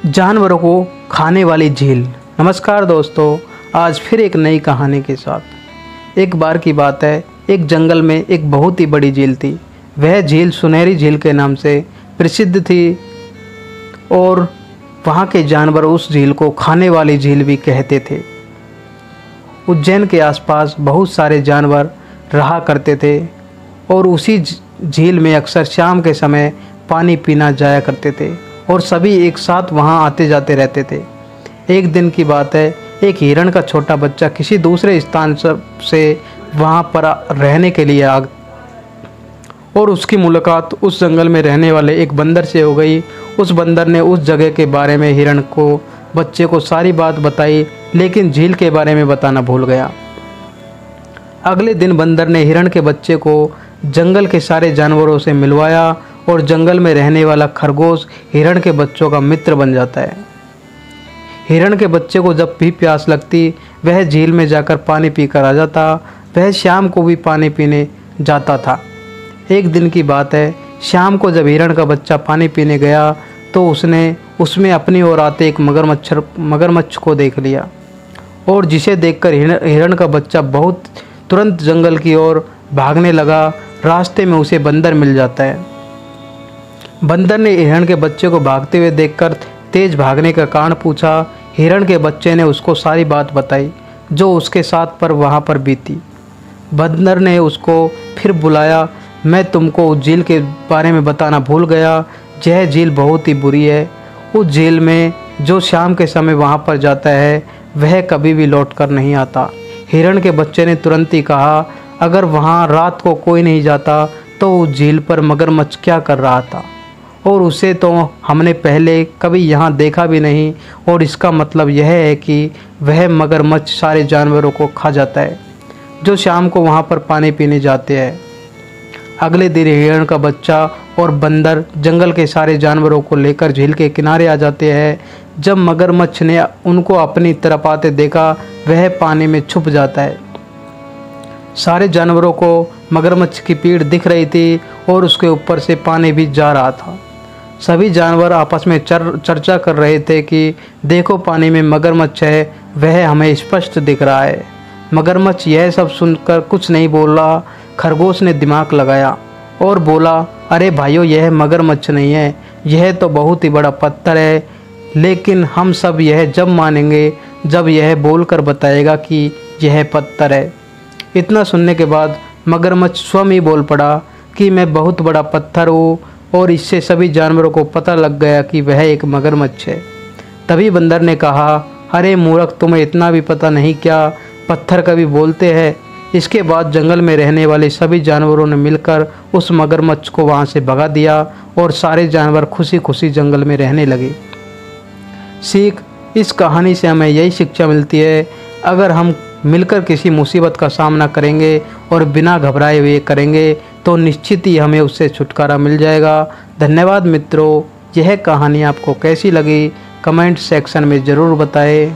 जानवरों को खाने वाली झील। नमस्कार दोस्तों, आज फिर एक नई कहानी के साथ। एक बार की बात है, एक जंगल में एक बहुत ही बड़ी झील थी। वह झील सुनहरी झील के नाम से प्रसिद्ध थी और वहाँ के जानवर उस झील को खाने वाली झील भी कहते थे। उज्जैन के आसपास बहुत सारे जानवर रहा करते थे और उसी झील में अक्सर शाम के समय पानी पीना जाया करते थे और सभी एक साथ वहां आते जाते रहते थे। एक दिन की बात है, एक हिरण का छोटा बच्चा किसी दूसरे स्थान से वहां पर रहने के लिए आ और उसकी मुलाकात उस जंगल में रहने वाले एक बंदर से हो गई। उस बंदर ने उस जगह के बारे में हिरण को बच्चे को सारी बात बताई, लेकिन झील के बारे में बताना भूल गया। अगले दिन बंदर ने हिरण के बच्चे को जंगल के सारे जानवरों से मिलवाया और जंगल में रहने वाला खरगोश हिरण के बच्चों का मित्र बन जाता है। हिरण के बच्चे को जब भी प्यास लगती वह झील में जाकर पानी पीकर आ जाता। वह शाम को भी पानी पीने जाता था। एक दिन की बात है, शाम को जब हिरण का बच्चा पानी पीने गया तो उसने उसमें अपनी ओर आते एक मगरमच्छ को देख लिया और जिसे देखकर हिरण का बच्चा बहुत तुरंत जंगल की ओर भागने लगा। रास्ते में उसे बंदर मिल जाता है। बंदर ने हिरण के बच्चे को भागते हुए देखकर तेज भागने का कारण पूछा। हिरण के बच्चे ने उसको सारी बात बताई जो उसके साथ पर वहाँ पर बीती। बंदर ने उसको फिर बुलाया। मैं तुमको उस झील के बारे में बताना भूल गया। यह झील बहुत ही बुरी है। उस झील में जो शाम के समय वहाँ पर जाता है वह कभी भी लौट कर नहीं आता। हिरण के बच्चे ने तुरंत ही कहा, अगर वहाँ रात को कोई नहीं जाता तो उस झील पर मगरमच्छ क्या कर रहा था, और उसे तो हमने पहले कभी यहाँ देखा भी नहीं, और इसका मतलब यह है कि वह मगरमच्छ सारे जानवरों को खा जाता है जो शाम को वहाँ पर पानी पीने जाते हैं। अगले दिन हिरण का बच्चा और बंदर जंगल के सारे जानवरों को लेकर झील के किनारे आ जाते हैं। जब मगरमच्छ ने उनको अपनी तरफ आते देखा वह पानी में छुप जाता है। सारे जानवरों को मगरमच्छ की पीठ दिख रही थी और उसके ऊपर से पानी भी जा रहा था। सभी जानवर आपस में चर्चा कर रहे थे कि देखो पानी में मगरमच्छ है, वह हमें स्पष्ट दिख रहा है। मगरमच्छ यह सब सुनकर कुछ नहीं बोल रहा। खरगोश ने दिमाग लगाया और बोला, अरे भाइयों, यह मगरमच्छ नहीं है, यह तो बहुत ही बड़ा पत्थर है। लेकिन हम सब यह जब मानेंगे जब यह बोलकर बताएगा कि यह पत्थर है। इतना सुनने के बाद मगरमच्छ स्वयं ही बोल पड़ा कि मैं बहुत बड़ा पत्थर हूँ, और इससे सभी जानवरों को पता लग गया कि वह एक मगरमच्छ है। तभी बंदर ने कहा, अरे मूर्ख, तुम्हें इतना भी पता नहीं क्या, पत्थर कभी बोलते हैं। इसके बाद जंगल में रहने वाले सभी जानवरों ने मिलकर उस मगरमच्छ को वहाँ से भगा दिया और सारे जानवर खुशी खुशी जंगल में रहने लगे। सीख, इस कहानी से हमें यही शिक्षा मिलती है, अगर हम मिलकर किसी मुसीबत का सामना करेंगे और बिना घबराए हुए करेंगे तो निश्चित ही हमें उससे छुटकारा मिल जाएगा। धन्यवाद मित्रों। यह कहानी आपको कैसी लगी कमेंट सेक्शन में ज़रूर बताएं।